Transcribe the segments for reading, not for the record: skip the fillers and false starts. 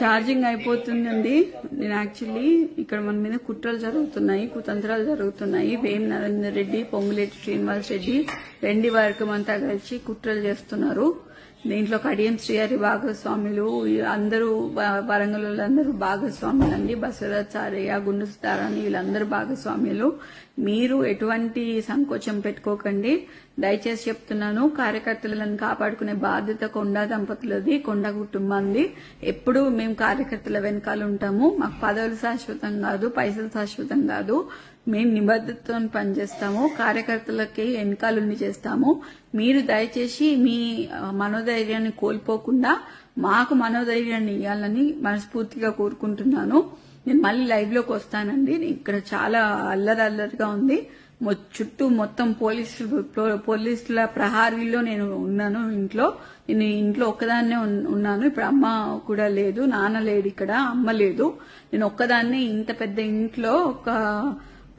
Charging అయిపోతుందండి. నేను actually ఇక్కడ మన మీద కుట్రలు జరుగుతున్నాయి, కుతంత్రాలు జరుగుతున్నాయి. వేం నరేందర్ రెడ్డి, పొంగులేటి శ్రీనివాస్ రెడ్డి, వెండి వర్గం అంతా కలిసి కుట్రలు చేస్తున్నారు. దీంట్లో కడియం శ్రీహరి భాగస్వాములు, అందరూ వరంగల్ వాళ్ళందరూ భాగస్వాములు అండి. బసవరాజ్ సారయ్య, గుండు సుతారాణి వీళ్ళందరూ భాగస్వాములు. మీరు ఎటువంటి సంకోచం పెట్టుకోకండి. దయచేసి చెప్తున్నాను, కార్యకర్తలను కాపాడుకునే బాధ్యత కొండా దంపతులది, కొండా కుటుంబాన్ని. ఎప్పుడు మేము కార్యకర్తల వెనకాల ఉంటాము. మాకు పదవులు శాశ్వతం కాదు, పైసలు శాశ్వతం కాదు. మేము నిబద్ధతతో పనిచేస్తాము, కార్యకర్తలకి వెనకాలని చేస్తాము. మీరు దయచేసి మీ మనోధైర్యాన్ని కోల్పోకుండా మాకు మనోధైర్యాన్ని ఇవ్వాలని మనస్ఫూర్తిగా కోరుకుంటున్నాను. నేను మళ్ళీ లైవ్ లోకి వస్తానండి. ఇక్కడ చాలా అల్లరిగా ఉంది. చుట్టూ మొత్తం పోలీసుల ప్రహారీలో నేను ఉన్నాను. నేను ఇంట్లో ఒక్కదాన్నే ఉన్నాను. ఇప్పుడు అమ్మ కూడా లేదు, నాన్న లేడు, ఇక్కడ అమ్మ లేదు. నేను ఒక్కదాన్నే ఇంత పెద్ద ఇంట్లో ఒక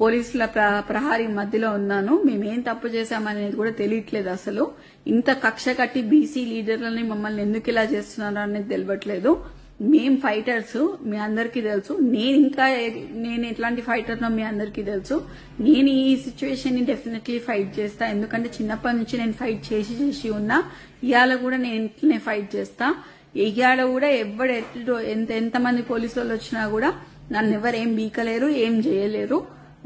పోలీసుల ప్రహారీ మధ్యలో ఉన్నాను. మేమేం తప్పు చేశామనేది కూడా తెలియట్లేదు. అసలు ఇంత కక్ష కట్టి బీసీ లీడర్లని మమ్మల్ని ఎందుకు ఇలా చేస్తున్నారు అనేది తెలియట్లేదు. మేం ఫైటర్స్, మీ అందరికీ తెలుసు. నేను ఎట్లాంటి ఫైటర్నో మీ అందరికీ తెలుసు. నేను ఈ సిచ్యువేషన్ ని డెఫినెట్లీ ఫైట్ చేస్తా. ఎందుకంటే చిన్నప్పటి నుంచి నేను ఫైట్ చేసి ఉన్నా. ఇవాళ కూడా నేను ఇంట్లోనే ఫైట్ చేస్తా. ఇవాళ కూడా ఎంతమంది పోలీసు వాళ్ళు వచ్చినా కూడా నన్ను ఎవరేం బీకలేరు, ఏం చేయలేరు.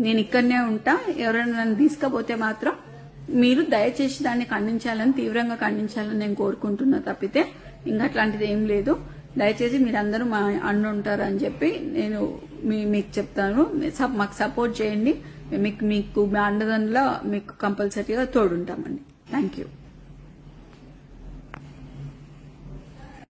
నేను ఇక్కడనే ఉంటా. ఎవరైనా నన్ను తీసుకపోతే మాత్రం మీరు దయచేసి దాన్ని ఖండించాలని, తీవ్రంగా ఖండించాలని నేను కోరుకుంటున్నా. తప్పితే ఇంకా అట్లాంటిది ఏం లేదు. దయచేసి మీరందరూ మా అండ ఉంటారని చెప్పి నేను మీకు చెప్తాను. మాకు సపోర్ట్ చేయండి. మీకు మీ అండదండలో మీకు కంపల్సరీగా తోడుంటామండి. Thank you.